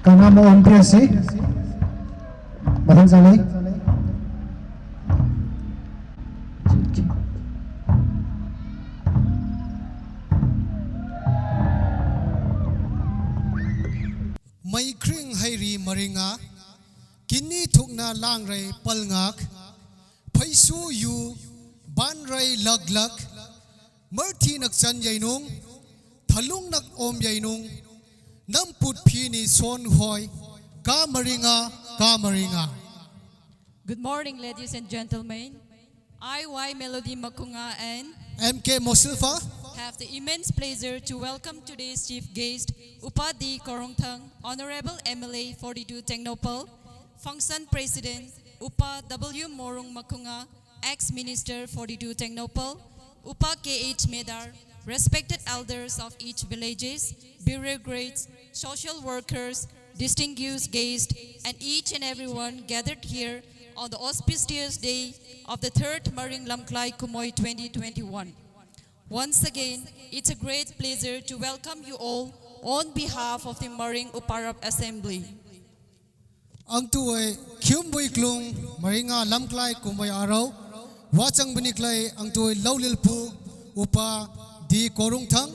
Kana mo on PSC Madang Saleh May kring hairi maringa kini thukna langrai palngak phaisu yu banrai laglag marthi nak chan yainung thalung nak om yainung namput phini son hoi ka maringa. Good morning, ladies and gentlemen. I, Y. Melody Makunga, and MK Mosilfa have the immense pleasure to welcome today's chief guest, Upadi Korongthang, Honorable MLA 42 Technopal, Function President, Upa W. Morung Makunga, ex-Minister 42 Technopal, Upa KH Medar, respected elders of each villages, bureaucrats, social workers, distinguished guests, and each and everyone gathered here on the auspicious day of the 3rd Maring Lamklai Kumoy 2021. Once again, it's a great pleasure to welcome you all on behalf of the Maring Uparap Assembly. ang tuay kyumbui klung maringa lamklai kumay araw wachang biniklay ang tuay lawlilpu upa di Korongthang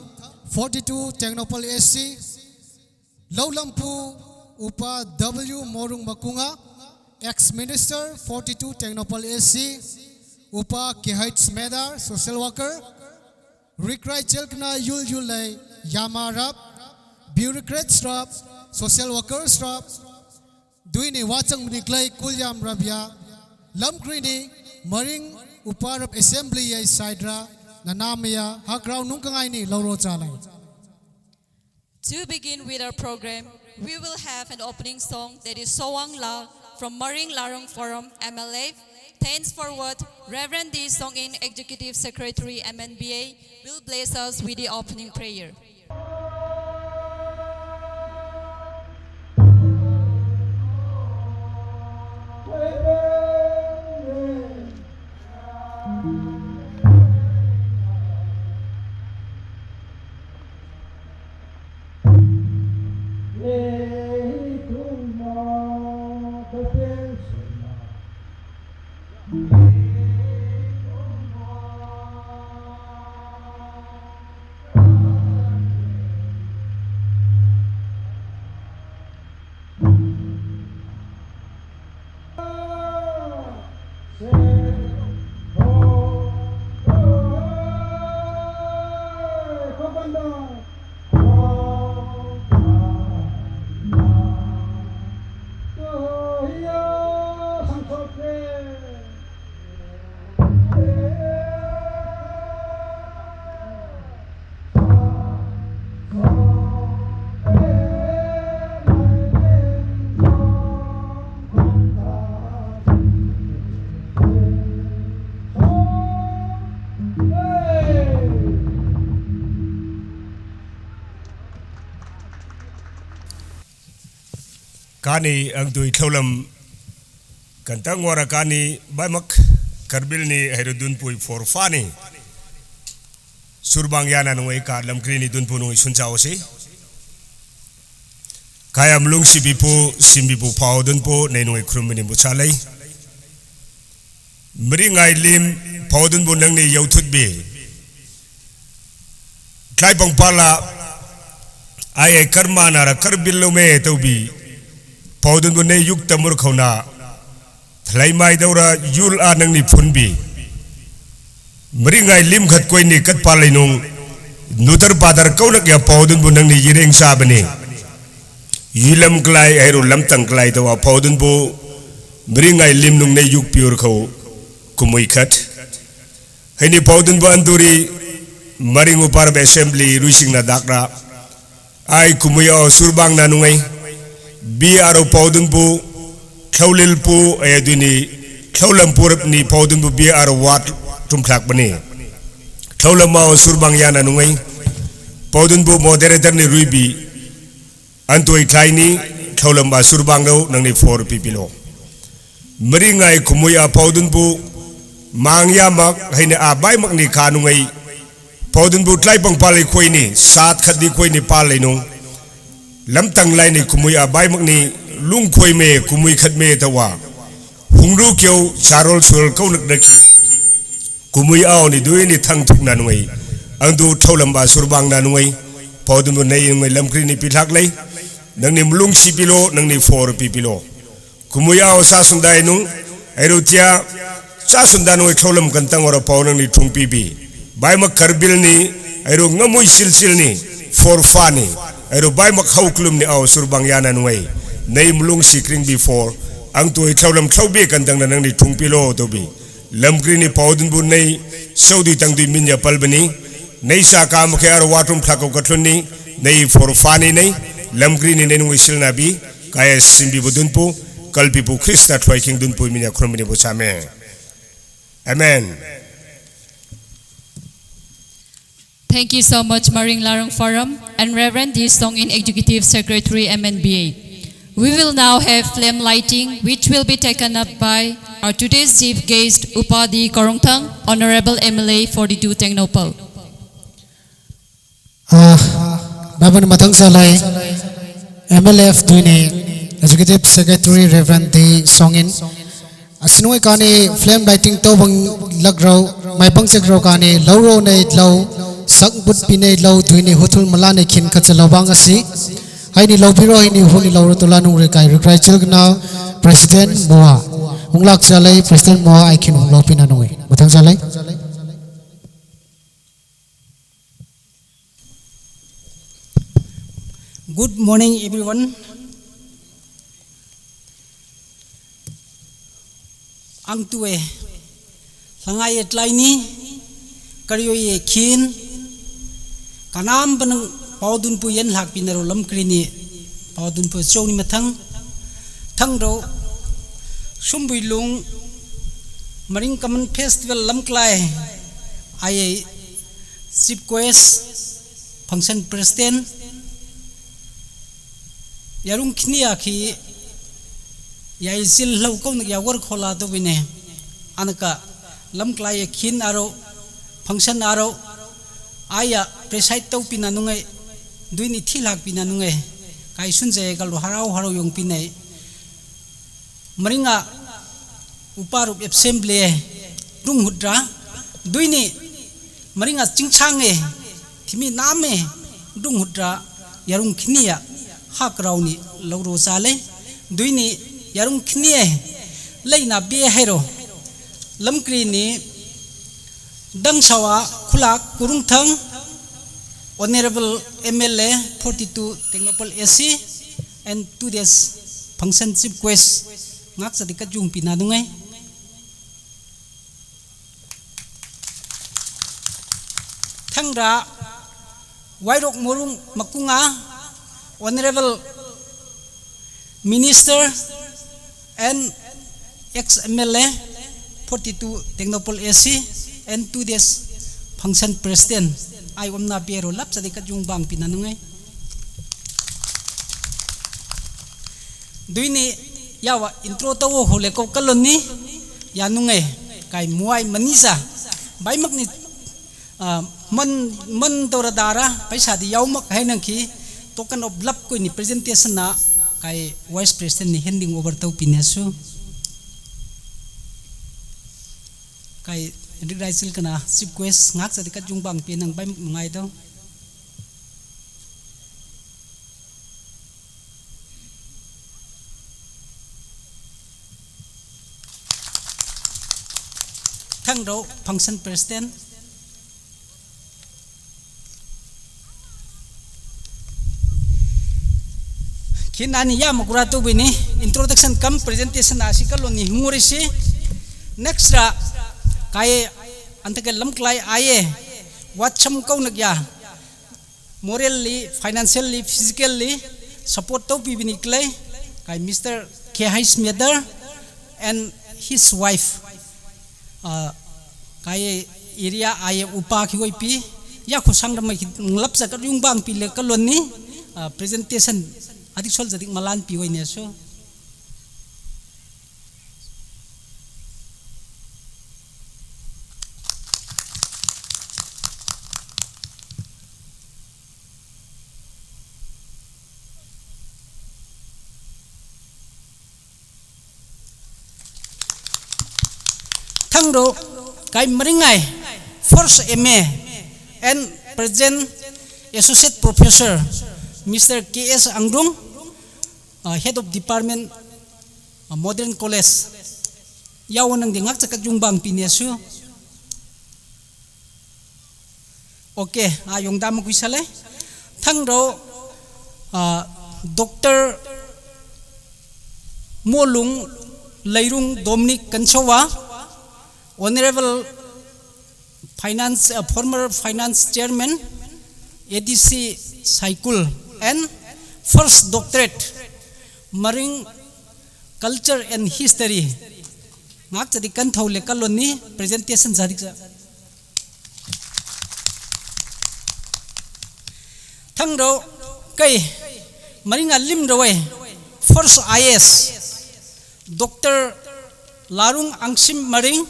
42 Technopal SC lawlampu upa W Morung Makunga ex-minister 42 Technopal SC upa KH Medar social worker Rikrai Chelkna Yul Yulay Yamarap bureaucrat strap social worker strap Duini wachang biniklay kulyam rabia lamkrini maring uparap assembly ay sidra nanamaya hakraw nung kangay ni lauro chalay. To begin with our program, we will have an opening song that is Sowang La from Maring Larong Forum MLA. Thanks for what Reverend D. Song-in Executive Secretary MNBA will bless us with the opening prayer. Kani ang tui tholam kantang wara kani baimak karbil ni herudun pui for fani surbang yana nungay ka lamkrini dun po nungay sunchao si kaya mlung simbi po pao dun po na nungay krumini mo chalay mringay lim pao dun po nang ni yautut bi kay pang pala ay karma nara karbil lume taubi Paudun bunne yuk tamur khona thlai mai daura yul a nang ni phunbi mringai lim khat koi ni kat pa leinung nutar padar kaunak ya paudun bunang ni yireng sa bani yilam klai airu lam tang klai tawa paudun bu mringai lim nung ne yuk piur khau kumui khat haini paudun bu anduri maringu par assembly ruising na dakra ai kumui o surbang na nungai biaro paudun bu khaulil pu ayaduni khaulam purap ni paudun bu biaro wat tumthak bani khaulam ma surbang yana nungai paudun bu moderator ni ruibi antoi thaini khaulam ba surbang do nang ni 4 pipilo meringai kumuya paudun bu mangya mak haina abai mak ni khanungai paudun bu tlai pang palai khoi ni sat khadi khoi ni palai nung lam tanglai ni kumui abai makni lung khoi me kumui khat me tawa hungru kyo charol sul kau nak daki kumui aw ni dui ni thang thuk na nuai angdu tholam ba surbang na nuai paudun bu nei ngai lam kri ni pithak lai nang ni mulung si pilo nang ni for pi pilo kumui aw sa sundai nung erutia sa sundan nuai tholam kan tang ora pau nang ni thung pi bi bai mak karbil ni eru ngamui sil ni for fani eru bai mak hau klum ni aw surbang yana nuai nei mulung si kring before ang tuai tholam thobi kan tang nang ni thung pilo to bi lam kri ni paudun bu nei saudi tang du min ya palbani nei sa ka ma khar watum thako kathun ni nei for fani nei lam kri ni nei sil na bi kaya simbi budun pu kalpi pu krista thwai king dun pu min ya khrom ni bu chame amen. Thank you so much, Maring Larong Forum and Reverend D. Song in Executive Secretary MNBA. We will now have flame lighting, which will be taken up by our today's chief guest, Upadi Korongthang, Honorable MLA 42 Tecnopal. Baban matang salai MLF duine Executive Secretary Reverend D. Songin Asnoi kani flame lighting to bang lagraw mai bang segraw kani lawro nei law sak but pinai law duine hotul malane khin kachalaw bang asi haini lawbiro haini honi lawro tolanu re kai rekrai chilgna President Moa hunglak salai President Moa ai khin hunglaw pina noi matang salai. Good morning, everyone. Ang tuwe, sangai etlai kariyo ye kin, kanam benang paudun pu yen hak pinaro lam krini, paudun pu show ni matang, thang ro, sumbui lung, maring kaman festival lam klai, aye sip quest, function president. Yarung kini aki ya isil lau kau nak ya work hola tu bine anaka lam klai kin aro function aro aya preside tau pinanungai duini thilak pinanungai kai sunje kalau harau yung pinai meringa uparup assembly rung hudra duini meringa cingchange timi name rung hudra yarung kini ya hak rauni lawro sale duini yarung khnie leina be hero lamkri ni dang sawa khulak kurung thang Honorable MLA 42 Tecnopal AC and today's function chief quest ngak sadikat jung pinadungai thangra wairok morung makunga Honorable Minister and ex-MLA 42 Tecnopal AC and today's function president ay na pero lap sa dikat yung bang pinanungay duini yawa intro tawo hole ko kalon ni yanungay kay muay manisa bay magni man doradara paisa di yawmak hay nang ki token of lap ko ni presentation na kay vice president ni handing over to pinaso kay hindi raisil kana sip quest ngak sa dikat yung bang pinang bay ngay daw thang do function president kinani ya maguratu bini introduction kam presentation asikalo ni humorisi next ra kay antagal lamklay aye watcham kau nagya morally financially physically support to bibini klay kay Mr. K. Smeder and his wife kay area aye upa ki pi ya khosang ramai nglap sa yung bang pile kalon ni presentation adik sol jadi malan piwai ni so thangro kai maringai first MA and present associate professor Mr. KS Angdung, head of department modern college yawan nang dingak cakat jungbang piniasu. Okay, ayong damo kuisale thangro Dr. Molung Lairung Dominic Kanchawa, Honorable former finance chairman ADC Saikul, and first doctorate Marine Culture and History. Ngak jadi kan thau lekalon ni presentation jadi sa. Thangro kai Marine alim rawai first IS Dr. Larung Angsim Maring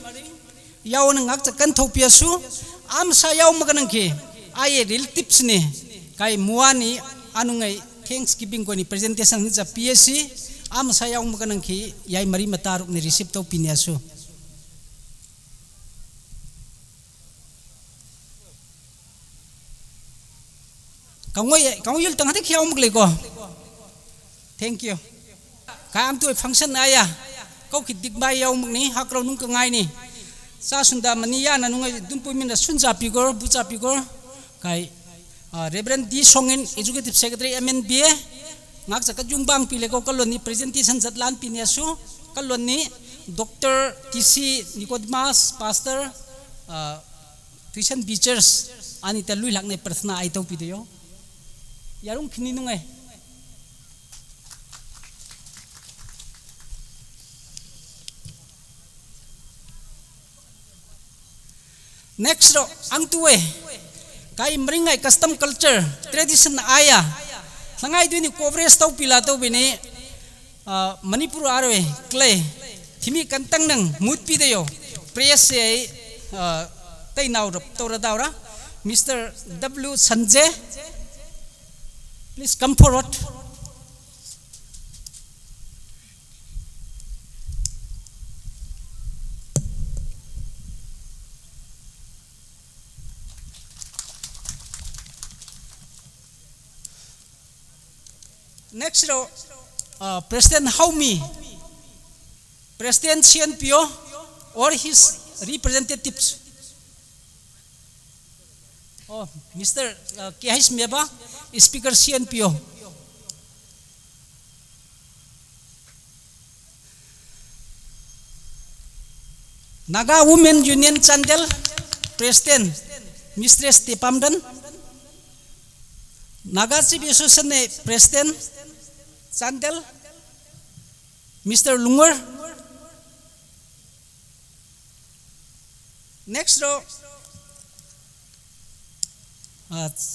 yaw nang ngak kan thau piasu am sa yaw maganang ki ay relatives ni kay muani anungai Thanksgiving ko ni presentation sa PSC am sa yaw maganang ki yay mari mataruk ni receipt tau piniasu. Kamu yul tengah tu kiau mukle ko. Thank you. Kaya am tu function aya. Kau kidik bay yaw mukni hakraw nung kengai ni. Sa sunda maniya na nung dumpu min sunja pigor buca pigor. Kay Reverend D Songin Executive Secretary MNBA ngak sa kajumbang pile ko kalon ni presentation zatlan piniasu kalon ni Dr. TC Nicodemus Pastor Christian Beachers ani talui lak na prasna ay taw pideyo. Yarong kininong eh. Next ro, ang tuwe. Kay mringay custom culture, tradition aya. Sangay doon ni coverage tau pila tau bini Manipur arwe clay. Timi kantang nang mood pideyo. Prayas ay tay naurap taura daura. Mr. W. Sanjay. Please come forward. Next row, President Haumi, President CNPO or his representatives. Oh, Mr. Kihais Meba, Speaker CNPO. Naga Women Union Chandel, President Mistress Tepamdan. Naga Chief Association President Chandel, Mr. Lungar. Next row,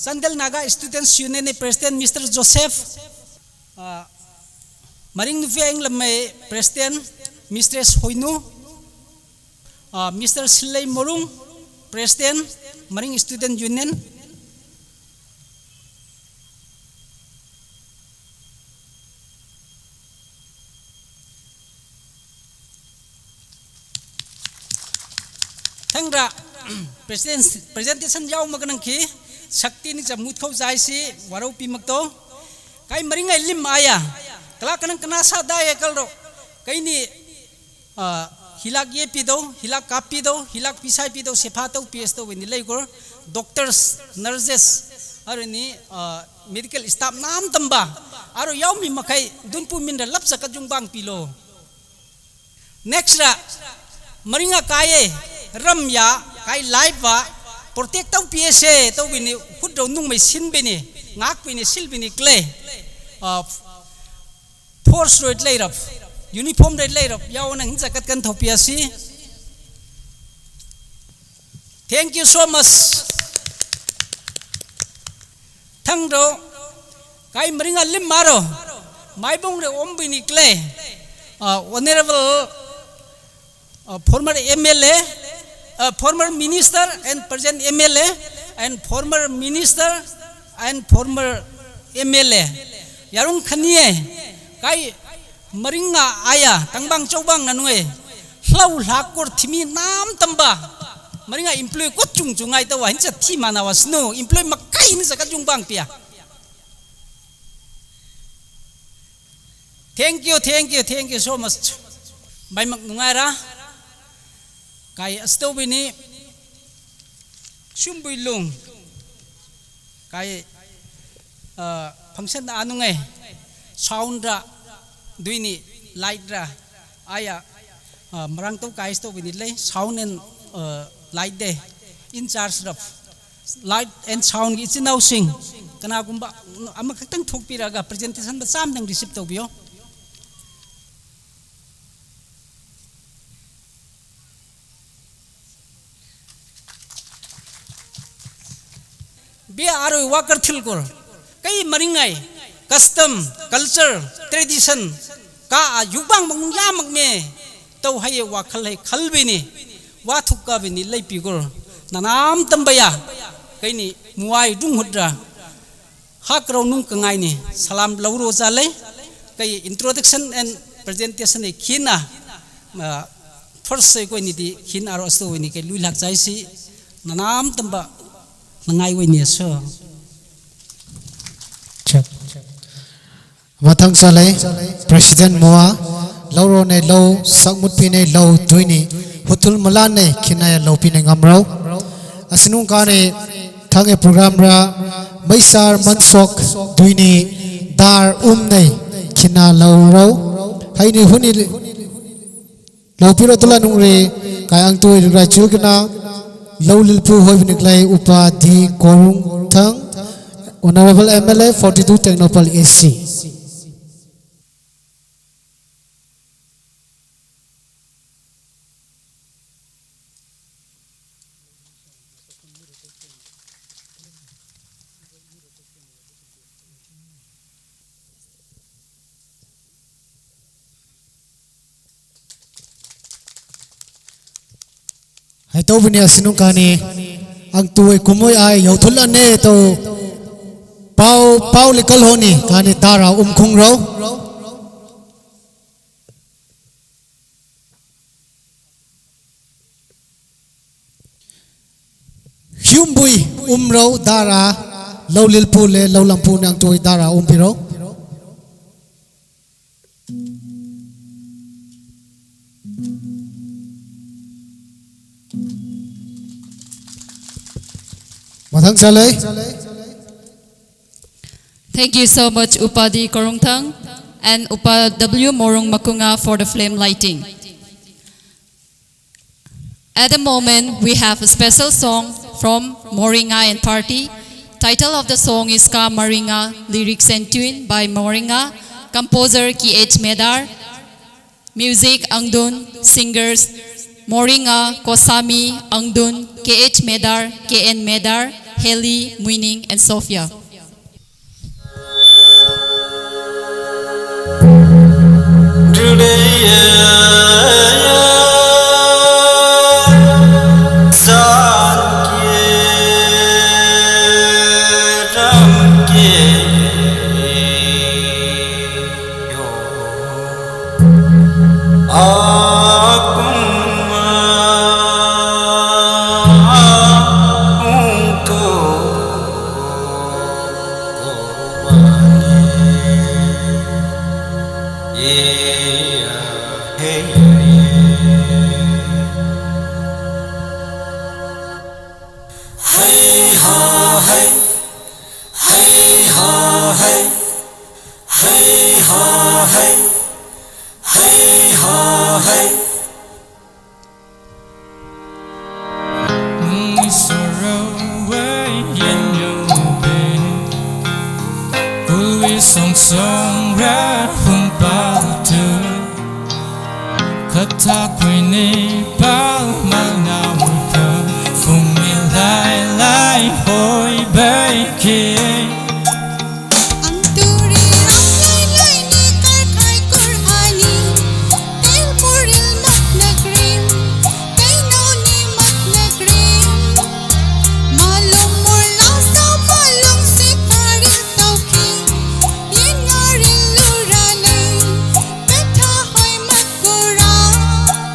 Chandel Naga Students Union President Mr. Joseph. Maring Nufiang Lamay President Mistress Hoinu. Mr. Silay Morung President Maring Student Union. Tangra presentation yaw maganang ki sakti ni jamut kau jai si warau pimak to kai maringai lim aya kala kanang kanasa daya kalro kai ni hilak ye pido hilak kapido hilak pisai pido sepato piesto wini legor doctors nurses aru ni medical staff nam tamba aru yaw mi makai dunpu min lap sakajungbang pilo. Next ra maringa kaye ram ya kai live wa protect tau PSA tau bini hudro nung mai sin bini ngak bini sil bini clay force road lay rap uniform road lay rap yaw nang jakat kan thau PSA. Thank you so much. Thang do kai maringa lim maro mai bong re om bini clay honorable former MLA, former minister and present MLA, and former minister and former MLA. Yarung khaniye kai maringa aya tangbang chobang nanue flow lakor thimi nam tamba maringa employee ko chung chungai to wa hincha thi mana wasnu employee makai ni saka jung bang pia. Thank you so much. Bai mak nungai ra kai asto bini sumbui lung kai function na anu ngai sound ra duini light ra aya marang to kai sto bini le sound and light de in charge of light and sound is now sing kana gumba ama khatang thok piraga presentation ba sam dang receive to bio. Be aroi wakar thil kor kai maringai custom culture tradition ka yubang mong yamak me to haye wakhal hai khalbini wa thukka bini leipi kor nanam tambaya kai ni muai dung hudra hakro nung kangai ni salam lauro jale kai introduction and presentation e khina first se ko ni di khin aro sto ni kai lui lak jai si nanam tamba nangai we ni so check mathang salai president moa lauro ne low sakmut pi ne low tuini hutul malan ne khinaya low pi ne ngamrau asinu ka ne thange program ra maisar mansok tuini dar ne khina lauro haini huni low pi ro tala nung re kai ang tu ra chukna low lilpu hoi niklai upadi korung thang honorable MLA 42 Technopal AC. Hai to bini asinu kani ang tuwe kumoy ay yautul ane to pau likal honi kani tara khung ro hyumbui ro dara lawlil pule lawlampu nang tuwe dara piro mathang salai. Thank you so much, Upadi Korongthang and Upa W. Morung Makunga for the flame lighting. At the moment, we have a special song from Moringa and Party. Title of the song is Ka Maringa, lyrics and tune by Moringa, composer K.H. Medar, music Angdun, singers Moringa, Kosami, Angdun, K.H. Medar, K.N. Medar, Heli, Muining, and Sophia.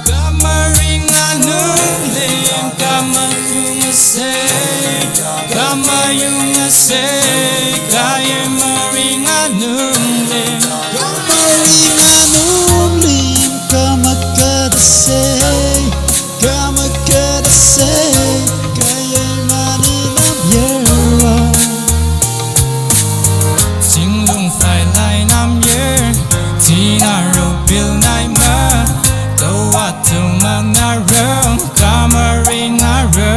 Come on. say, kamayunga say, kaya maringa numlim, Maringa numlim, kamakatse, kaya maninam yera. Singlung fly line am yer, tinaro bil naima, tawatu manaro, kamaringa ro.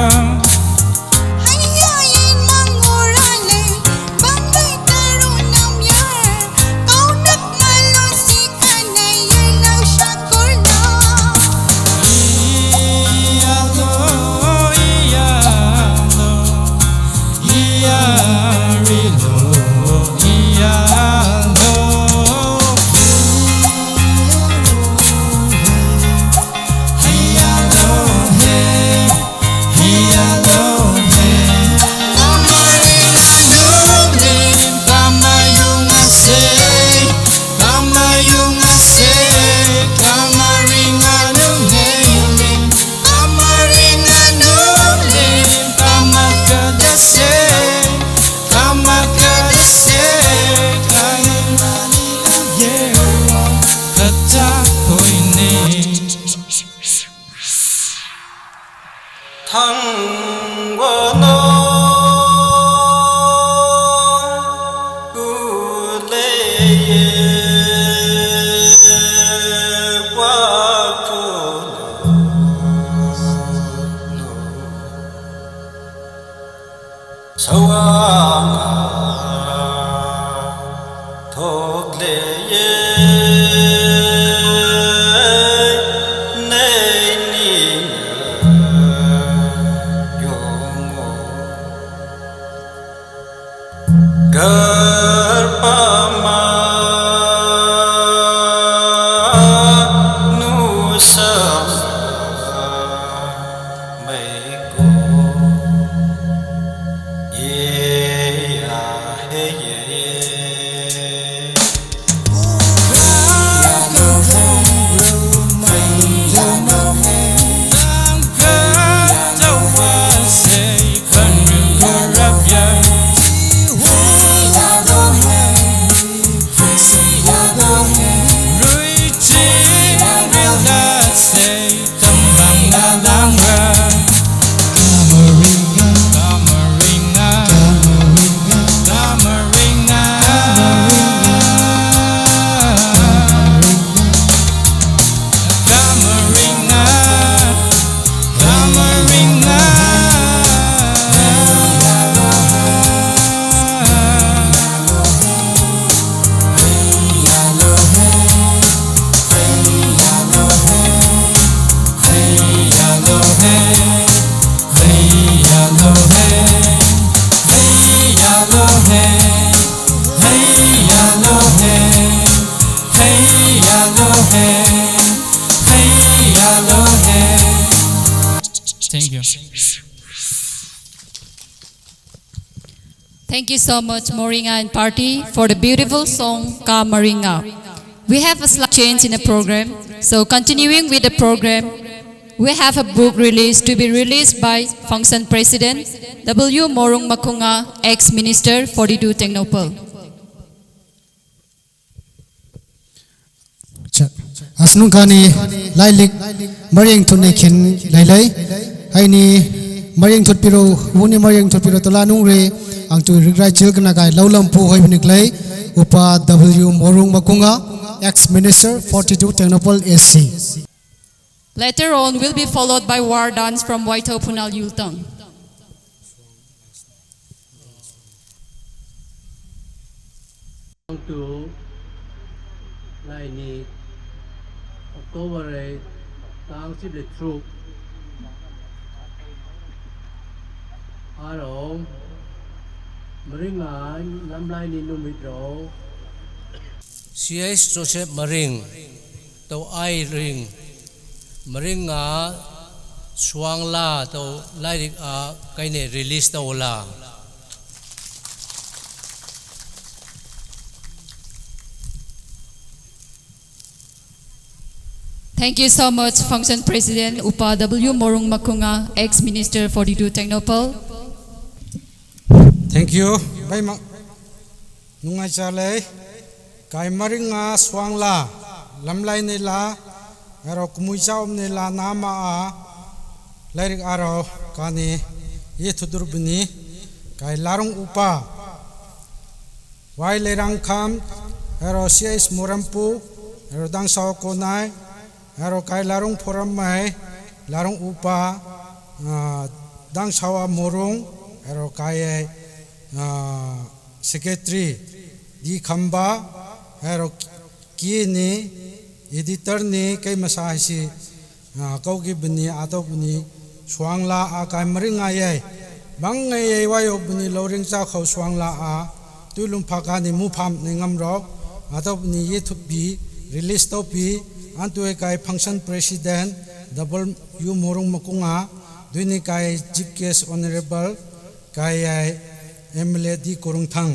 Thank you. Thank you so much, Moringa and party, for the beautiful song Ka Moringa. We have a slight change in the program, so continuing with the program, we have a book release to be released by Function President W. Morung Makunga, ex-Minister 42 Tecnopol. Asnung kani lailik maring tunai kin lailai hai ni maring thot piro wuni maring thot piro tola nung re ang tu rigrai chil kana kai laulam pu hoi bnik lai upa W Morung Makunga, ex-Minister 42 Tecnopol SC. Later on will be followed by war dance from Waito Punal Yultang. To lại ni October ấy tang chip lịch trục aro maring nga nam lai ni numit ro CS Joseph Maring tàu ai ring maring nga suang la tàu lai dik a cái này release tàu la. Thank you so much, Function President Upa W. Morung Makunga, ex-Minister 42 Technopole. Thank you. Bay mak nungai chale kai maringa swangla lamlai ne la aro kumui chaum ne la nama a lairik aro kani ye thudur bini kai larung upa wai lerang kham aro cs morampu aro dang saw konai aro kai larung forum mai larung upa dang sawa morung aro kai secretary di khamba aro kini editor ni kai masa si kau ki bini atau bini swangla a kai maringa ye bang ye wayo bini loring cha khau swangla a tulum phaka ni mu pham ni ngam ro atau bini ye thupi release to pi antu kai function president double u morung makunga duini kai chief guest honorable kai MLA di korung thang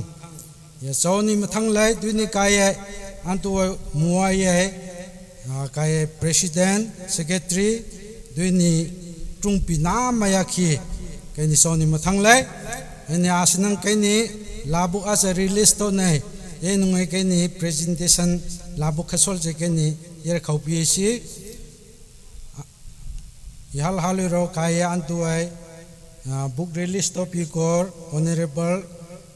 ya sawni mathang lai duini kai antu muai ye kai president secretary duini tungpi na maya khi kai ni sawni mathang lai ani asinang kai ni labu as a release to nei e nungai kai ni presentation labu khasol je kai ni yer khaupi si yal haliro kai antu ai book release to pikor honorable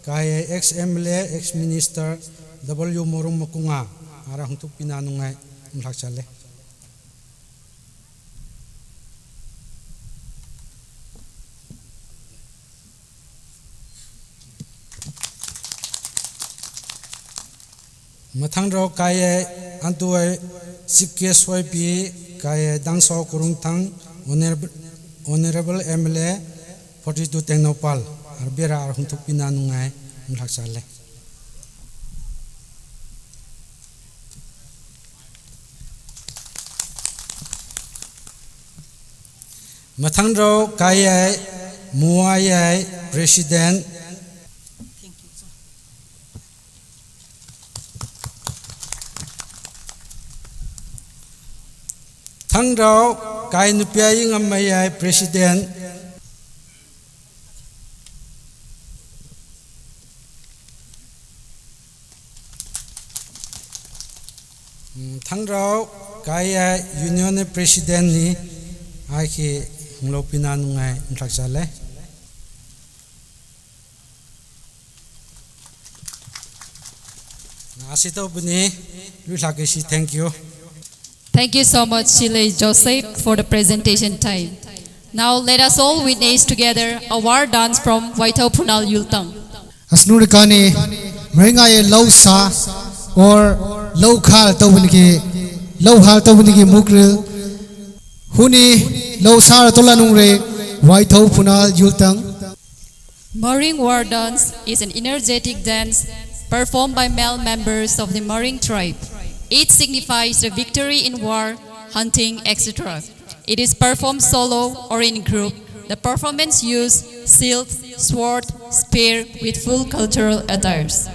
kai ex MLA ex minister W Morung Makunga ara huntuk pinanungai unthak chale mathang ro kai antu ai chief guest wai pi kai dangso kurung thang honorable MLA 42 Technopole arbera ar huntuk pinanungai unthak chale mathang ro kai muai president thang ro kai nupia ingam mai president thang ro kai union president ni ai ki nglopina nungai unthak chale asito buni luthakesi thank you. Thank you so much, Chile Joseph, for the presentation time. Now let us all witness together a war dance from Waitau Punal Yultang. Asnurikani maringa ye low sa or low khal tawuniki low hal tawuniki mukril huni low sar tolanungre Waitau Punal Yultang. Maring war dance is an energetic dance performed by male members of the Maring tribe. It signifies the victory in war, hunting, etc. It is performed solo or in group. The performance uses shield, sword, spear with full cultural attires.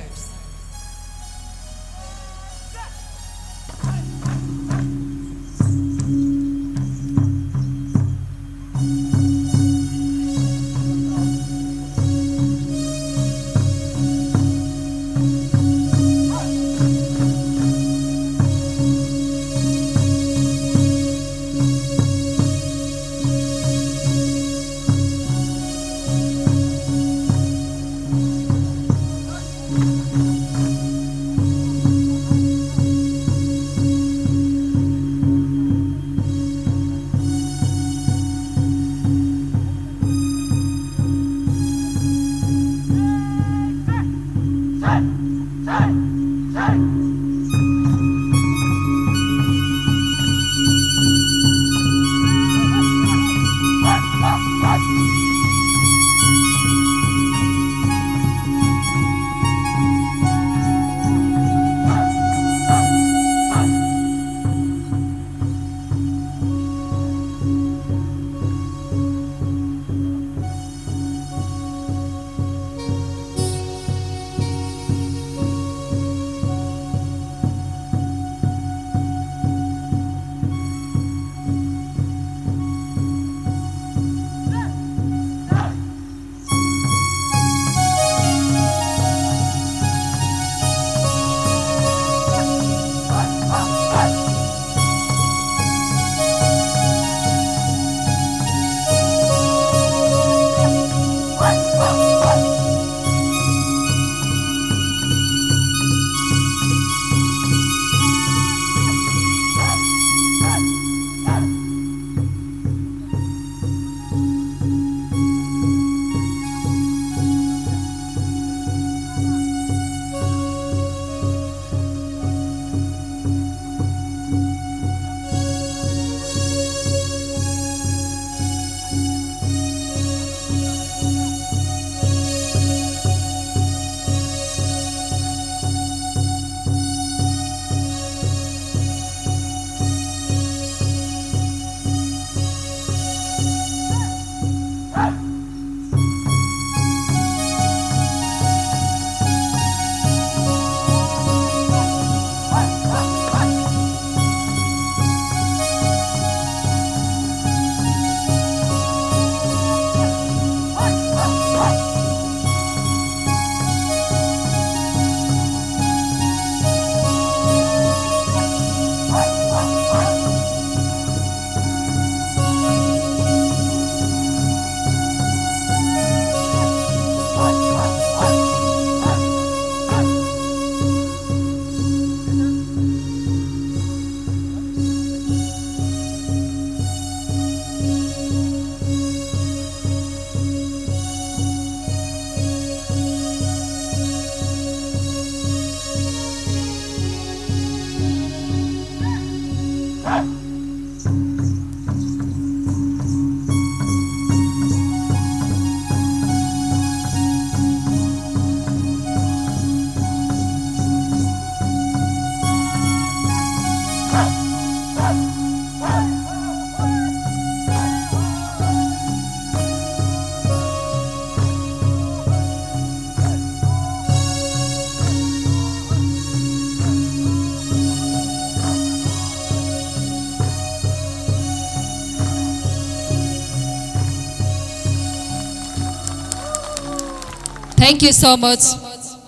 Thank you so much,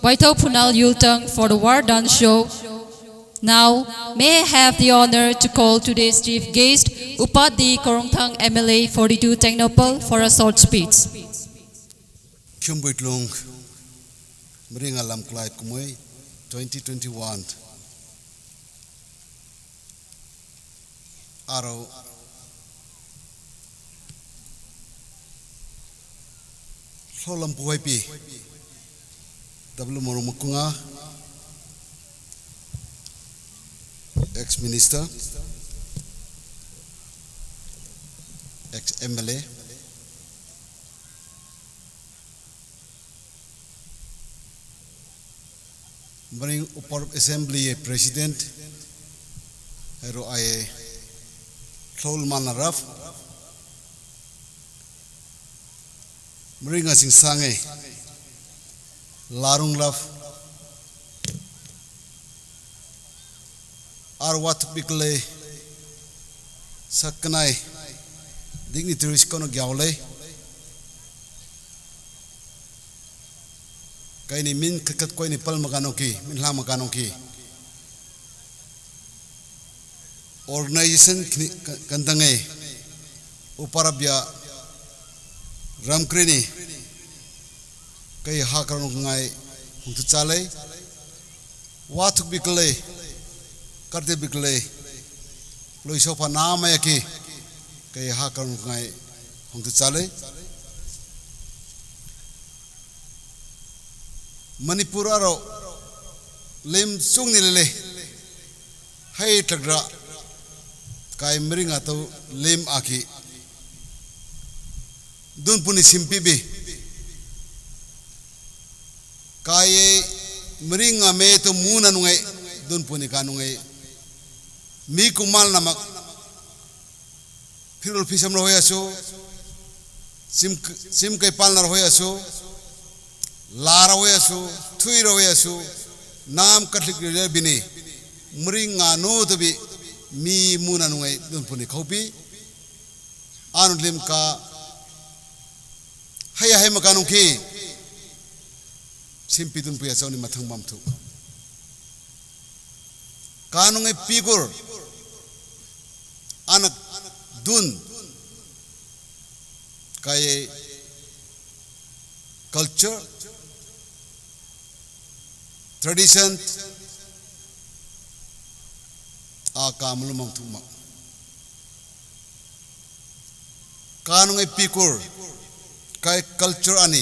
Waito Punal Yultung, for the War Done show. Now, may I have the honor to call today's chief guest, Upadi Korongthang MLA 42 Technopol, for a short speech. Kyumbuitlung Meringa Lam Klai Kumui 2021 Aro Solam Puipi W Morumukunga ex-minister, ex-MLA, Maring Upar Assembly President, Hero Aye Sol Manaraf, Maring Asing Sange, Larung Laf, Arwat Bikle, Sakanai, dignitaries Kono Gaule, Kaini min kakat ko ni pal maganoki min la maganoki organization kandange uparabya ramkreni kai hakarno ngai untuk chale watuk bikle karte bikle loisofa nama yaki kai hakarno ngai untuk chale Manipur aro lem sung nilele hai tagra kai mering atau lem aki dun puni simpi bi kai mering ame to muna nungai dun puni kanungai mi kumal namak firul pisam roya so sim kai palnar hoya so Lara wesu, tuiro wesu, nam katlik bini, meringa no to be mi munanway don't puni copy. Anulim ka haya hemakanuki simpidun puyasoni matang mamtu. Kanunge pigur anak dun kaya culture. Tradition akamul mangtuma kanungai pikur kai culture ani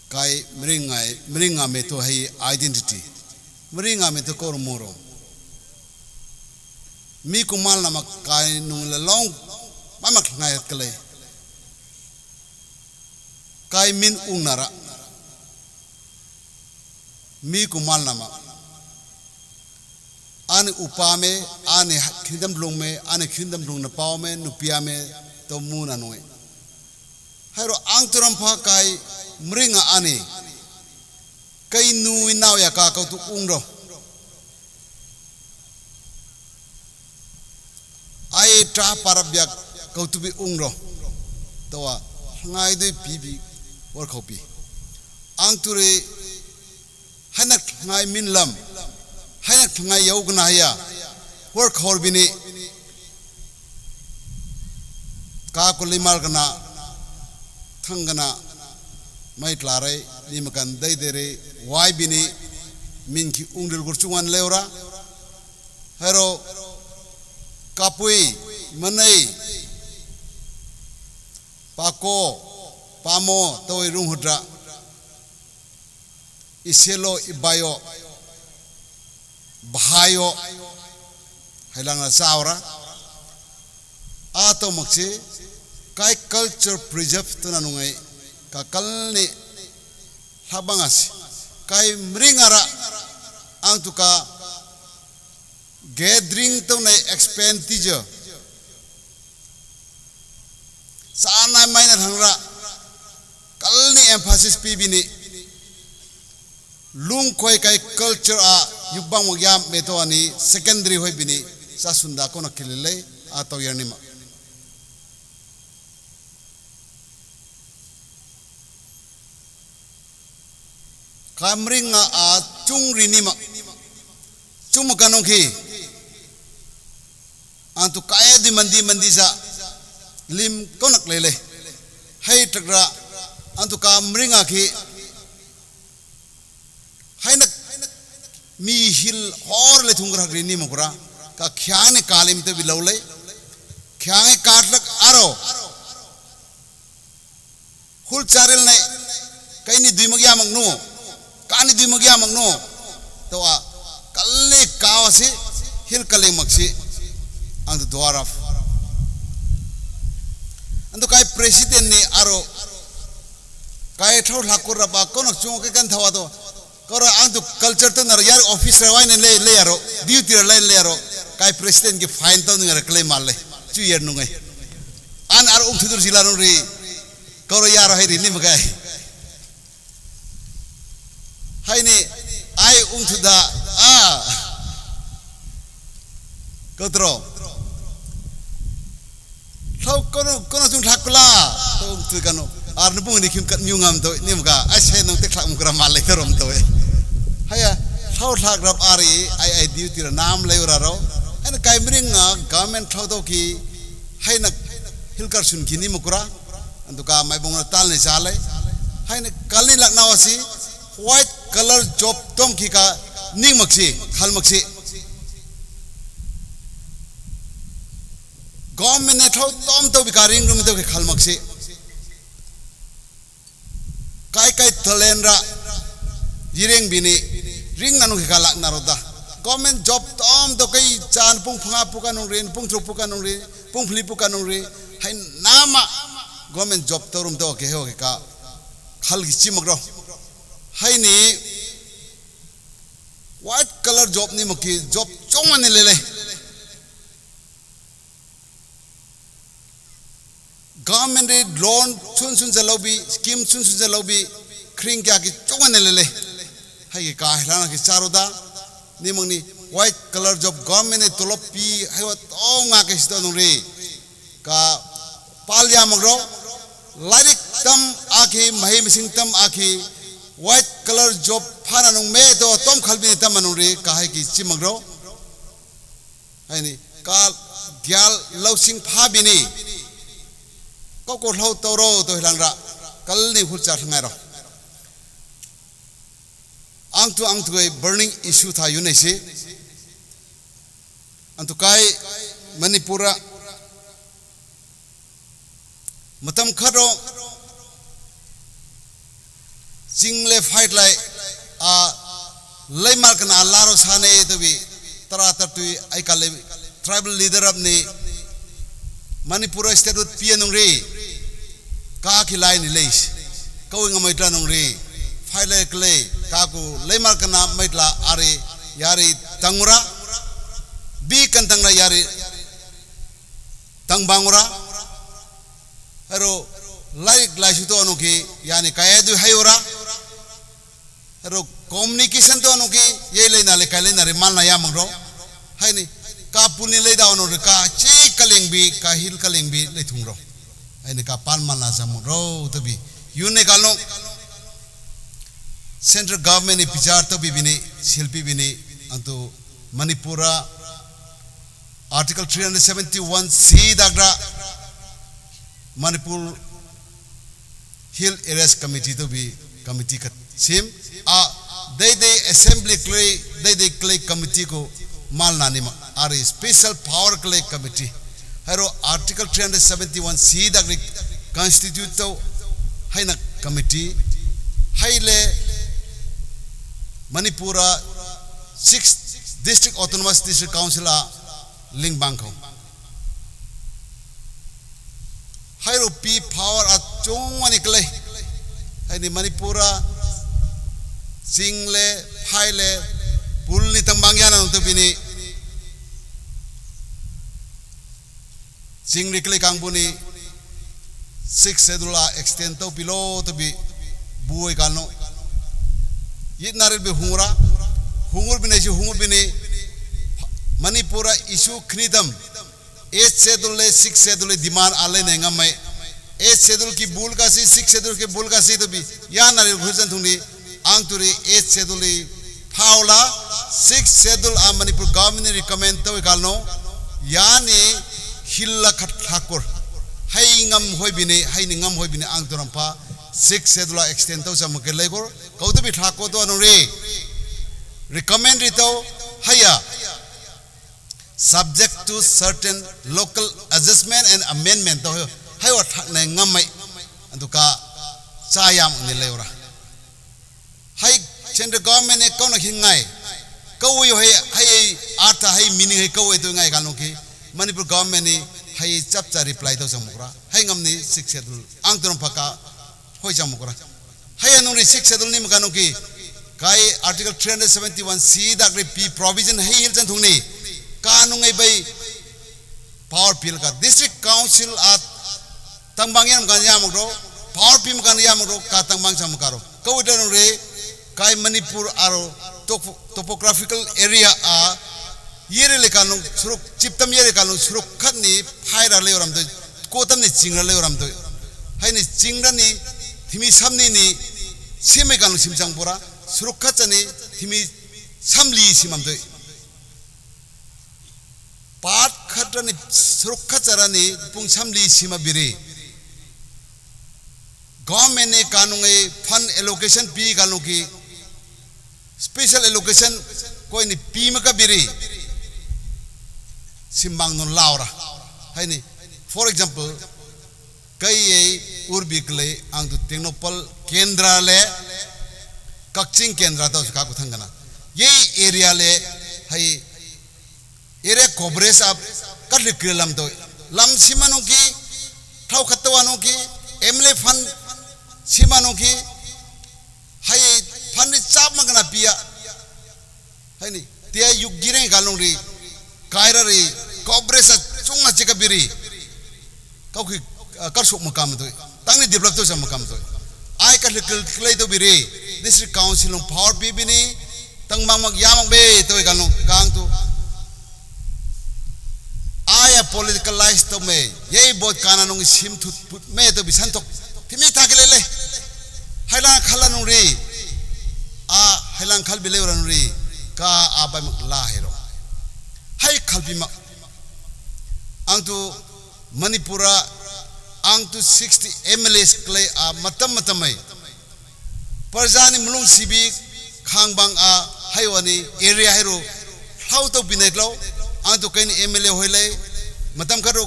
kai meringa me to hai identity meringa me to kor moro mi kumal namak kai nung long mamak ngai kale kai min ungnara mi kumal nama ane upame ane khindam lung me ane khindam lung na pau me nupia me to muna noi hero angturam pha kai mringa ane kai nu inaw ya ka ka tu ungro ai tra parabya ka tu bi ungro to wa ngai dei pi war khopi angture Hanak ngai minlam, hanak ngai yaugnaya, work horbini, kakulimal kana, thangana, maitlare, limakan daidere, wai bini, minki ungdil gurchungan leura, hero, kapui, manai, pako, pamo, toi runghudra, Iselo ibayo bahayo hailanga saura ato makse kai culture preserve tuna nungai ka kalni habangas kai mringara angtuka gathering to na expenditure sana maina hangra kalni emphasis pibini lung koi kai culture a yubang magyam meto ani secondary hoi bini sa sunda ko na kilele ato yarnima kamringa a chungri ni ma chung kanong ki antu kaya di mandi sa lim konak lele hai takra antu kamringa ki hai nak mi hil hor le thungra grini mukra ka khyang ne kalim te bilole khyang katlak aro hul charil ne kaini duimagya magno kani duimagya magno to a kalle kawasi hil kale maksi ang dwaraf ando kai president ne aro kai thau thakur ba kono chung ke kan thawa to kora ang tu culture to nar yar officer wa ne le yaro duty le yaro kai president ke fine to ngar claim malle chu yer nu ngai an aro thudur sila nu ri koro yaro hai ri ni magai hai ni ai thuda kotro thau kono chung thakula to thu kanu ar nu pung ni khim kat nyungam to ni mga ai se nong te thak mukra mal le rom to haya thau thak rap ari ai duty ra nam le ura ro an kai mring government thau to ki hai na hilkar sun ki ni mukra antu ka mai bong tal ni sale hai na kalni lakna wasi white color job tong ki ka ning maksi khal maksi government ne thau tom to bikaring rum to ki khal maksi kai talendra jireng bini ring nanu ki kalak naroda government job tom to kai chan pung phanga pukanung rin pung thruk pukanung rin pung phli pukanung rin hai nama government job to rum to ke ho ka khal gi chimagro hai ni white color job ni maki job chongan ni lele government re loan sun jalobi scheme sun jalobi kring kya ki chongan ne lele hai ka hlana ki charoda ni mangni white color job government ne tolop pi haiwa tonga ke sto nu re ka palya magro larik tam akhi mahi mising tam akhi white color job phana nung me to tom khalbi tam anu re ka hai ki chimagro hai ni ka gyal lausing pha bini ko lau toro to hilangra kalni hulcha thangai ro ang tu burning issue tha yunai se antu kai manipura matam kharo jingle fight lai a leimal kana laro sane to bi tara tatui ai kale tribal leader of ni manipura state with pianong re ka khilai ni leis kawing maitla nong re faile kle ka ku leimar kana maitla are yari tangura bi kantang na yari tangbangura hero like to anuki yani kaya du hayora hero communication to anuki ye leina le kalena re malna yamro haini ka puni le da onu ka chi kaling bi ka hil kaling bi le thungro aini ka palmana samuro to bi yune galno central government ni pichar to bi bini silpi bini antu manipura article 371C dagra manipur hill areas committee to be committee ka sim a they assembly clay committee ko malna ni are special power clay committee hero article 371C dagra constitute to haina committee haile manipura 6 district autonomous district council link bangko hairo pi power at chongwani kle haini manipura single phaile pulni tambangyan to bini singri kle kangbuni 6 schedule extend to below to be buoi kalno yitnaril be hungur bine manipura issue khnidam 8 schedule 6 schedule demand ale nenga mai 8 schedule ki bul ka si 6 schedule ki bul ka si to bi ya nare ghujan thungni ang turi 8 schedule paula 6 schedule a Manipur government recommend to kalno yani hilla khat thakur hai ngam hoibini hai ningam hoibini ang turampa 6 schedule extend to sam ke legor kautu bi thako to anure recommend rito haya subject to certain local adjustment and amendment to hai wa thakna ngamai anduka chayam ni leura hai central government e kono hingai kawui hai artha hai meaning hai kawui to ngai kalno ki Manipur government ni hai chapcha reply to samukra hai ngamni 6 schedule ang turam phaka hoi samukra hai anuri 6 schedule ni makano ki kai article 371C da p provision hai hil chan thungni kanungai bai power bill ka district council at tangbangyan kan yamro power pim kan yamro ka tangbang samukaro kawui da re kai Manipur aro topographical area a yere le kanung suruk chiptam yere kanung suruk khat ni phaira le oram do kotam ni chingra le oram do hai ni chingra ni thimi samni ni seme kanung simchang pura suruk khat ni thimi samli simam do pat khat ni suruk khat ni pung samli sima biri government ne kanung e fund allocation pi kanung ki special allocation koi ni pi maka biri simbang non laura hai ni for example kai urbi kle ang tu Technopal kendra le kakching kendra to ka ku thangana ye area le hai area coverage ab kadiklam to lam simano ki thau khatwano ki emle fund simano ki hai fund chap magna pia hai ni te yug gire galong ri kaira ri coverage chunga chika biri kau ki karsuk makam to tangni develop to sam makam to ai ka klei to biri district council ng power bibini tang mamag yamang be to galong kang to aya politicalize to me ye bot kana nong sim thut put me to bisan tok timi thakelele hailang khalanung ri a hailang khal bile ran ri ka abai mak la hero hai khalbi mak ang tu Manipura ang tu 60 MLAs klay a matam matamai parjani mulung sibi khangbang a haiwani area hero how to binetlo ang tu kaini MLA hoile matam karo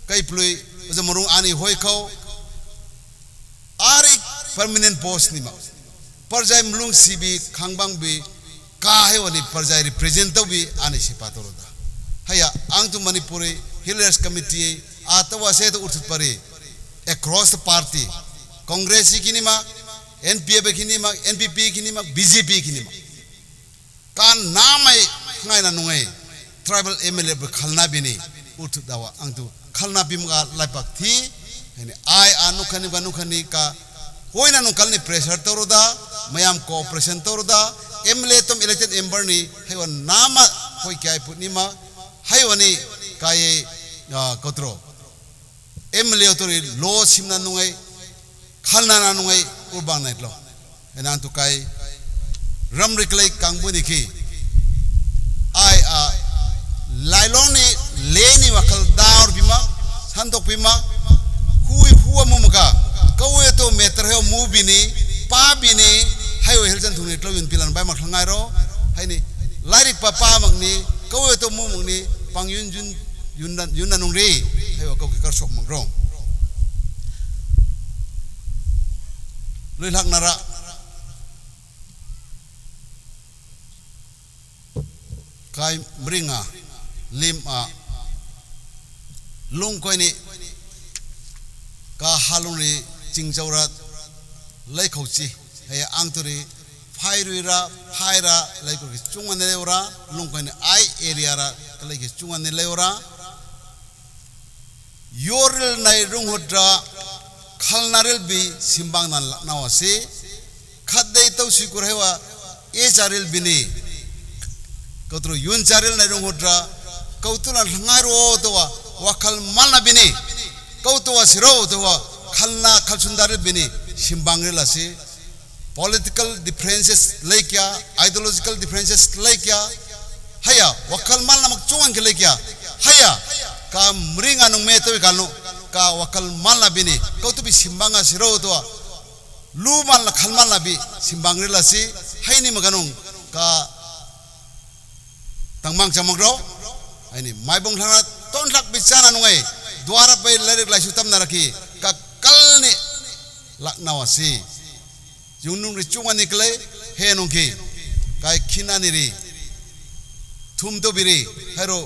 kai plui uza murung ani hoi khau ari permanent post ni ma parjai mulung sibi khangbang bi ka haiwani parjai represent to bi ani sipatoro da haya ang tu Manipuri Hillers Committee atawa se to utut pare across the party Congress kini ma NPP kini ma NPP kini ma BJP kini ma kan namai ngai na nungai tribal MLA be khalna bini utut dawa ang tu khalna bim ga laipak thi ni ai anu khani ka hoina nu kalni pressure toroda mayam cooperation toroda MLA tom elected member ni haiwa nama hoi kai putnima haiwani kai kotro MLA tori lo simna nungai khalna na nungai ubang nait lo enan tu kai ramriklai kangbuni ki ai a lailong ni leni wakal daur bima sandok bima hui huwa mumuka kawe to meter he mu bini pa bini hayo heljan thuni tlawin pilan bai makhangai ro haini lairik papa magni kawe to mu mugni pangyun jun yun nung ri hayo kau kikar sok magrong lilhak nara kai mringa lim a lung koi ni ka halung ri chingjaura lai khauchi hay angturi phairira phaira lai ko chungan ne leura lung koi ni ai area ra lai ke chungan ne leura yoril nai rung hodra khalnaril bi simbang nan nawasi khadei to sikur hewa e charil bini kotro yun charil nai rung hodra kautulan ngaro to wa wakal mana bini kautuwa siro to wa khalna khalsundar bini simbangri lasi political differences lay kya ideological differences lay kya haya wakal mal namak chungan ke lay kya haya ka mringa nung me to kalno ka wakal mal na bini kau tu bi simbanga siro to lu mal na khal mal na bi simbang rila si haini maganung ka tangmang chamang ro haini mai bong thang ton lak bi chana nungai dwara pai lerik lai sutam naraki ka kalni laknawa si junung ri chungan nikle he nung ki kai khinani ri thum to biri hero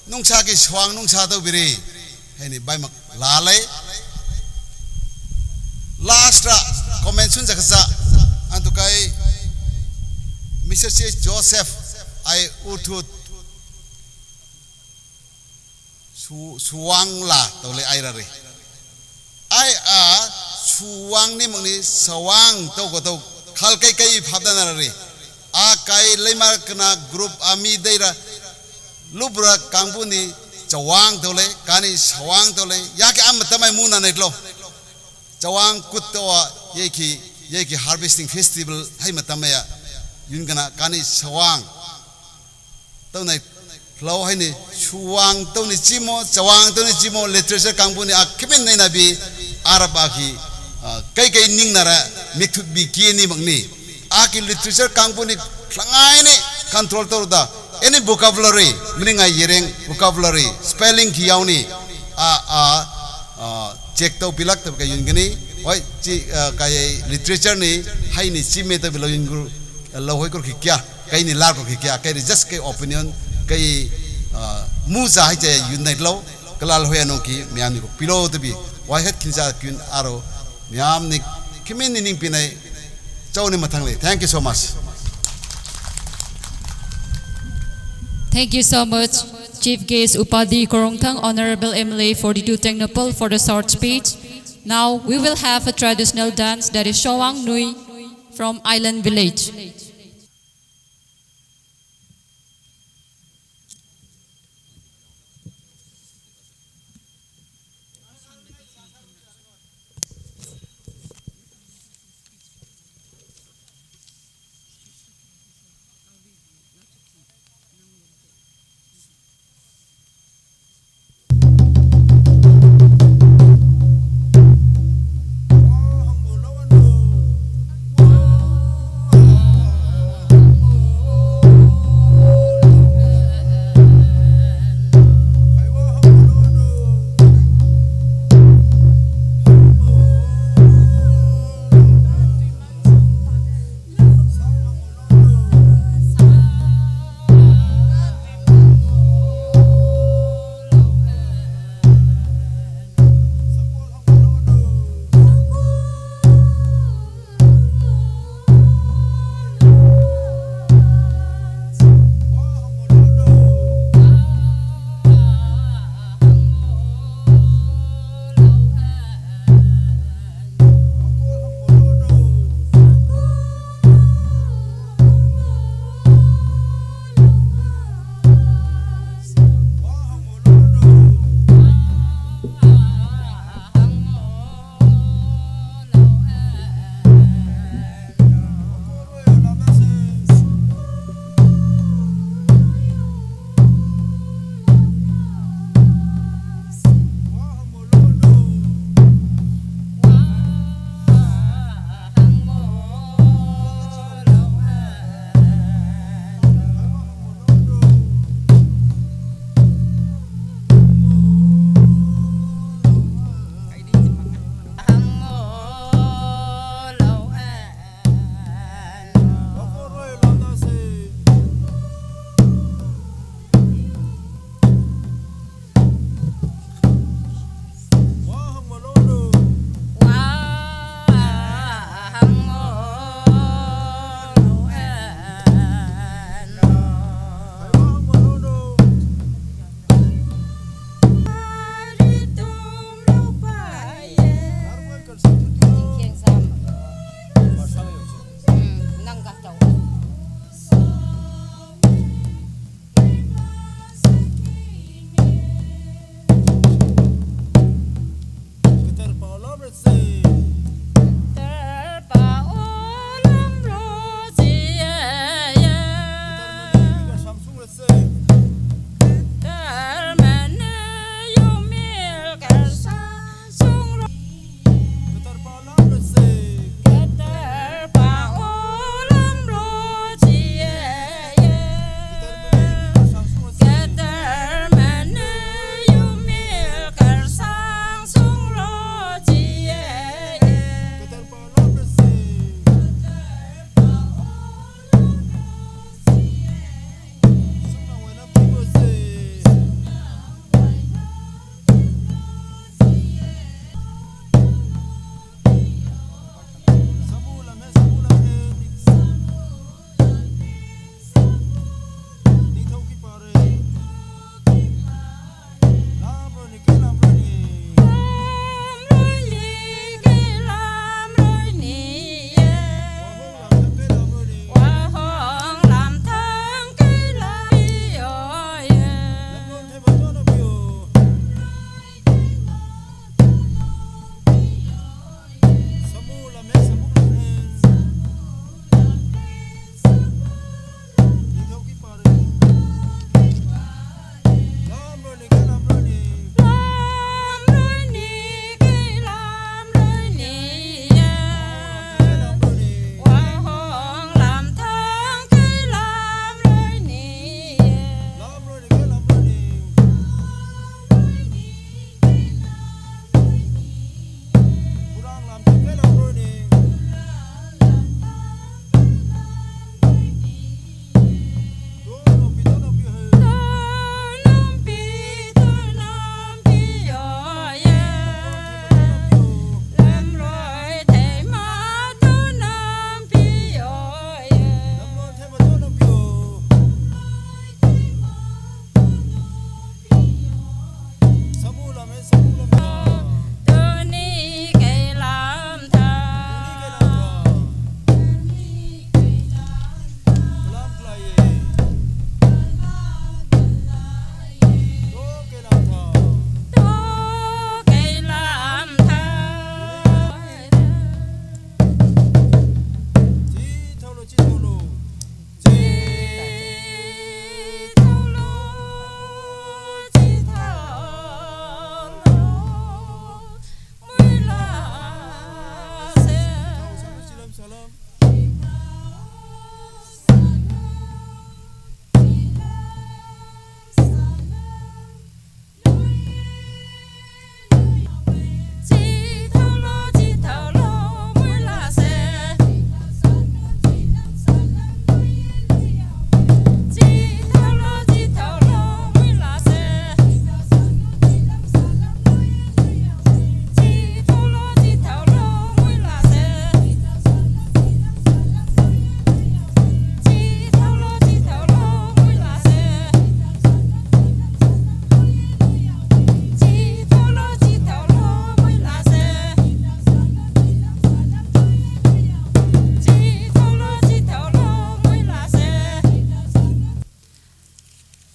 nung sa ki swang nung sa to biri haini bai mak lalai last ra convention jakasa antukai Mr. C. Joseph I utut suwang la tole airare ai a suwang ni mangni sawang to go to khal kai kai phadana re a kai leimar kana group ami deira lubra kangbuni chawang tole kani sawang tole ya ke am tamai muna netlo chawang kutwa yeki harvesting festival hai matamaya yun kana kani sawang to nai lo hai ni suwang to ni chimo chawang to ni chimo literature kangbuni a kibin nei na bi araba ki kai kai ning nara mikthut bi ki ni mangni a ki literature kangbuni tlangai ni control to da any vocabulary meaning I yereng vocabulary spelling ki yauni check to pilak to ka yun gani oi chi kai literature ni hai ni chime to bilo yun guru lo hoi ko ki kya kai ni lar ko ki kya kai just kai opinion kai mu za hai je yun nai lo kalal hoi anong ki miam ni ko pilo to bi wai het kinja kyun aro miam ni kimin ni ning pinai chau ni mathang le thank you so much. Thank you so much, Chief Guest Upadi Korongthang, Honorable MLA 42 Tecnopol, for the short speech. Now we will have a traditional dance that is Shawang Nui from Island Village.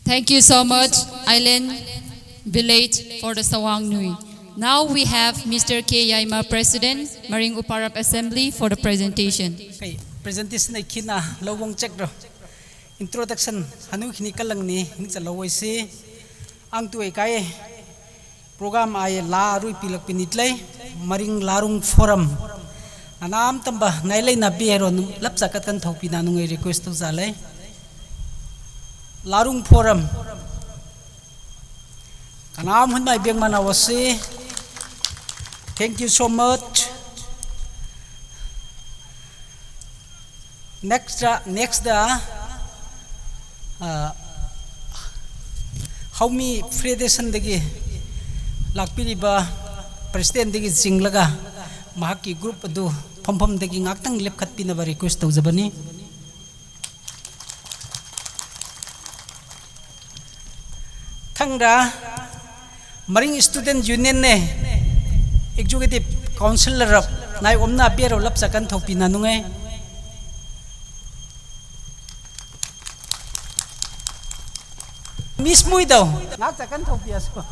Thank you so much, Island Village, for the Sawang Nui. Now we have Mr. K. Yaima, President, Maring Uparap Assembly, for the presentation. Okay, presentation na kina lawong check ro. Introduction hanu kini kalang ni sa laway si ang tuay kay program ay laruy pilak pinitlay Maring Larung Forum. Anam tamba nailay na bihero lapsakat kan thau pinanung ay request to zalay. Larung Forum. Kanam hun mai biang manawasi. Thank you so much. Next how me Federation degi lakpiriba President degi jinglaga mahaki group adu phom degi ngaktang lepkhat pinaba request to zabani. Thangda Maring Student Union ne Executive Councilor rap nai omna pero lap sakan thopi nanungai Miss Mui daw nak sakan thopi asko.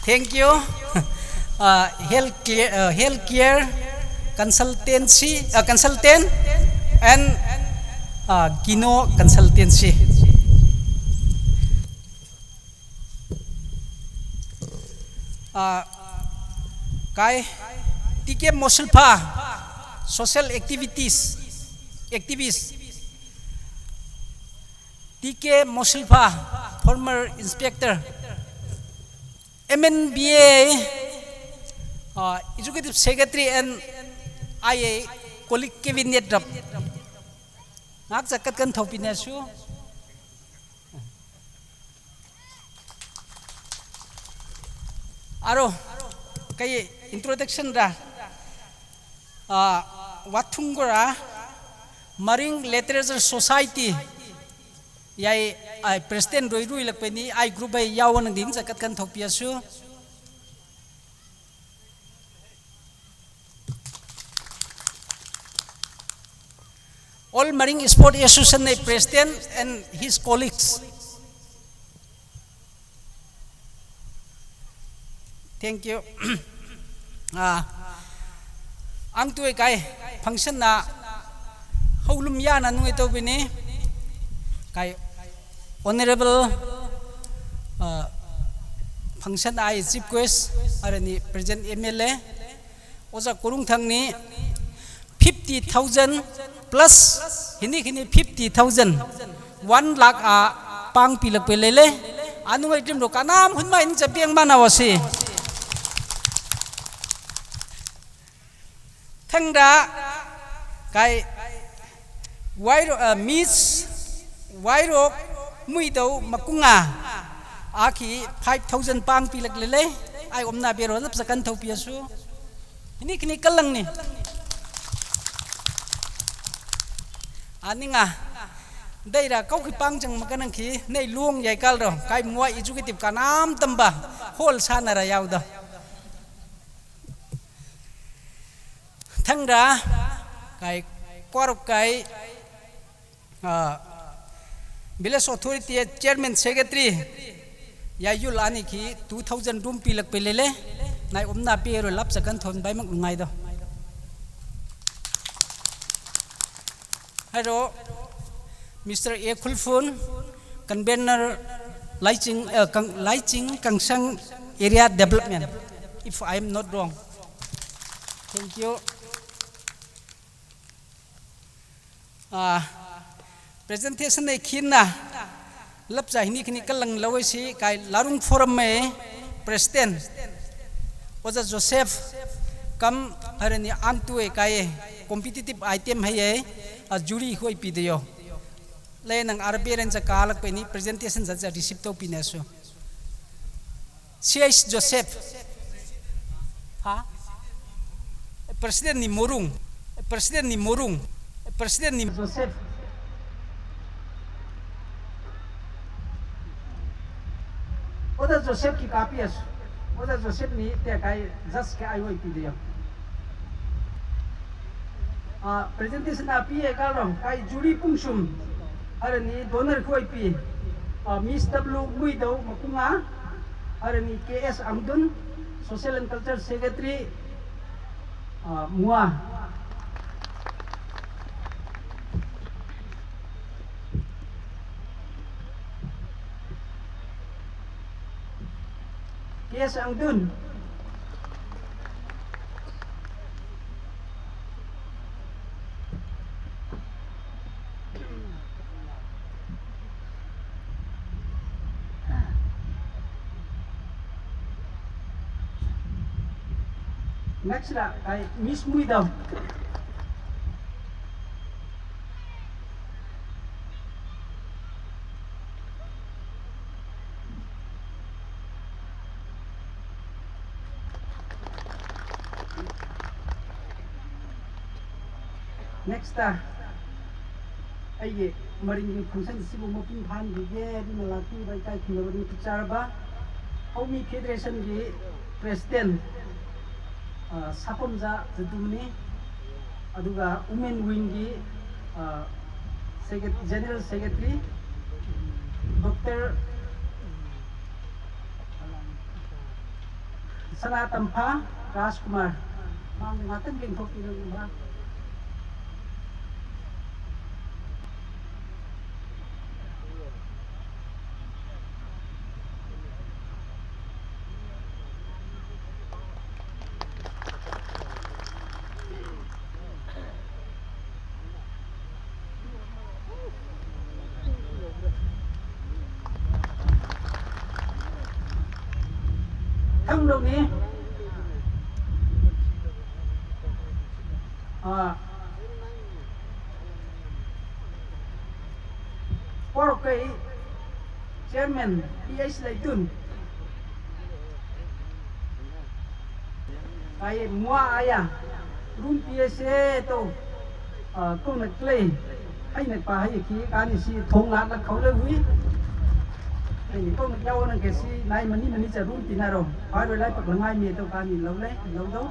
Thank you. Healthcare consultant and Gino Consultancy. Kai TK Mosulpa social activities TK Mosulpa former inspector MNBA executive secretary and IA colleague cabinet rap nak zakat kan thopinya su aro kay introduction ra Wathungora Maring Literature Society yai ai president roi lakpeni ai group ai yawan ding zakat kan thopia su all Maring Sport Association president and his colleagues. Thank you. Ang tuay kay function na haulum ya na nung ito bini kay honorable function ay chief guest arani present MLA oza kurung thang ni 50,000 plus hini 50,000 1 lakh pang pilak pelele anu ngai tim do kanam hun mai ni chapiang manawasi thangda kai wairo miss wairo muido makunga aki 5,000 pang pilak lele ai omna bero lap sakan thau piasu ini kini kalang ni aninga daira kau ki pang jang makanang ki nei luong yai kal ro kai muai executive kanam tamba hol sanara yauda thangda kai korok kai village authority chairman secretary yayul ani ki 2,000 room pilak pelele nai omna pero lap sakan thon bai mak ngai do hello Mr. A Khulfun convener Laiching Kangsang area development if I am not wrong. Thank you. Presentation này khiến na lấp giải ni khi kalang lawai si kai larung forum me President Oza Joseph kam harani antue kai competitive item hai jury hoi pideyo le nang arberen cha kalak pe ni presentation za receive to pineso C.H. Joseph ha President ni Morung President ni Joseph Oda Joseph ki copy as Oda Joseph ni te kai just kai hoi pideyo presentation api ekalong kai jury pungsum arani donor khoi pi Miss W Muido Makunga arani KS Amdun Social and Culture Secretary Mua KS Amdun next là cái Miss Muido next là ai ye maring function si mo pin phan gi ge di malaki bai kai khilo ni pichar ba Homi Federation gi president Sapomja Jadumni aduga Women Wing gi General Secretary Dr. Sanatampa Rajkumar mang ngatan ling thok ilo ba thằng đâu nè qua cái chairman PH Laitun cái mua aya room PH to công lực play hay là pa hay khi cái này si thong lát là khâu lấy huy thì công lực nhau là cái si này mình sẽ room tin nào phải rồi lại bật lại ngay miền tây cái này lâu đó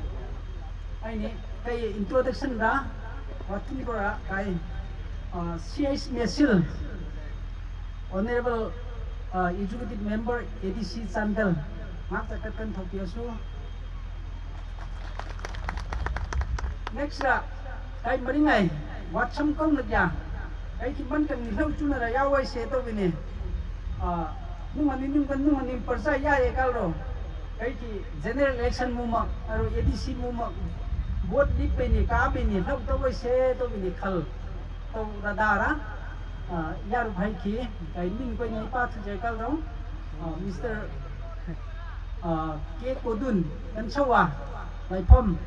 cái này cái introduction ra và thứ ba cái C.H. Mesil Honorable Executive Member ADC Chandel ngak cakapkan thokiasu next ra cái mấy ngày watcham công lực ya cái khi ban cần lâu chu na ya wai se to bine nung ani persa ya e kalro cái khi general election muma aro ADC muma vote di pe ni ka be ni lâu to wai se to bine khal to radara yaru bhai ki kai ning ko ni pa thu je kal ro Mr. K Kodun kan chawa lai phom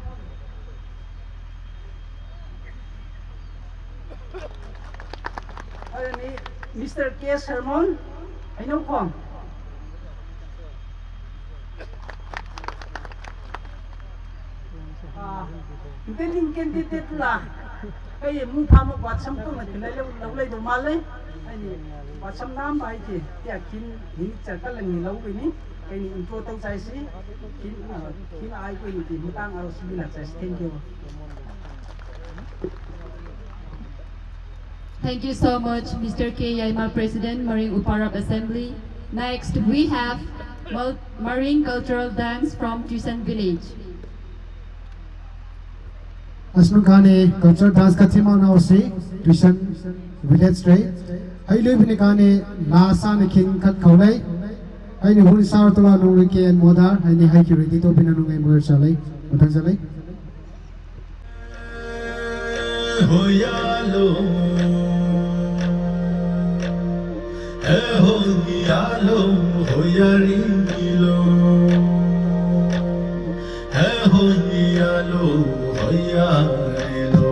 ni Mr. K Sermon ai nong khong inteling candidate la cái mu tham wat sam to na kinai lâu lấy đồ mal lấy ani wat sam nam bai ki tia kin hin char ka lang lâu bi ni cái ni intro tong sai si kin ai ko ni ti mutang aro si la sai thank you. Thank you so much, Mr. K. Yaima, President, Marine Uparap Assembly. Next, we have Marine Cultural Dance from Tuisan Village. Asnukane cultural dance ka thema na osi Tuisan Village straight. Hai loi bine kane la sa ne king khat khaulai. Hai ni hun sar tola nong ke an modar hai ni hai ki ready to bina nong ai mer chalai. Matang chalai. hoyalo hoyalo hoyaringilo hoyalo hoyarelo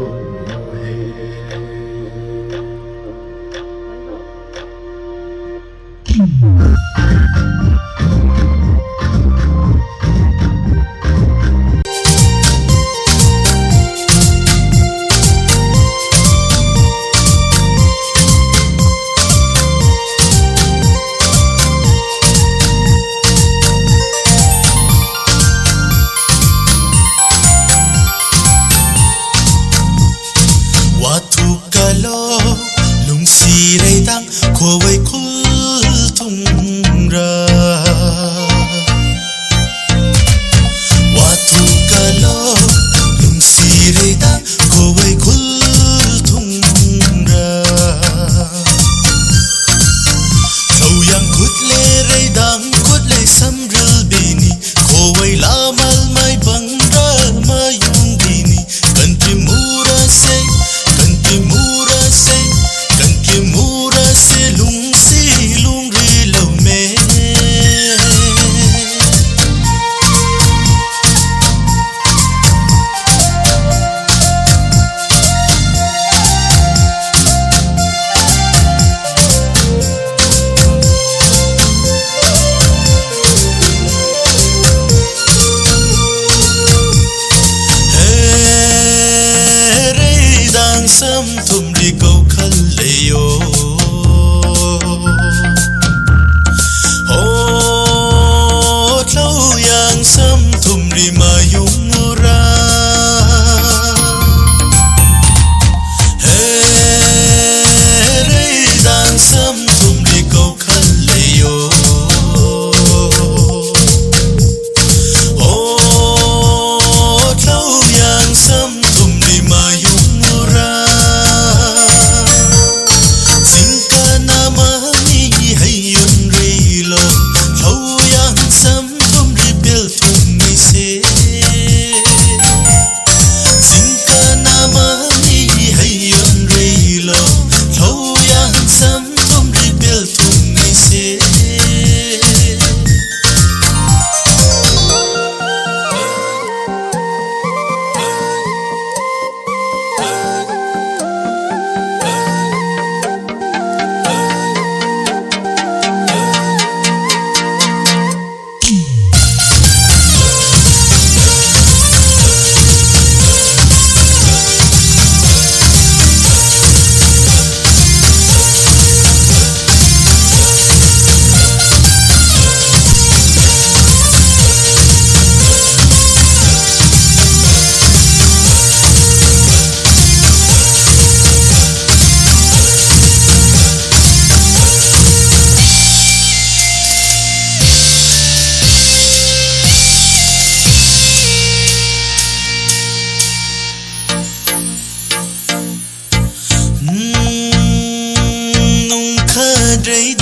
Nung khadray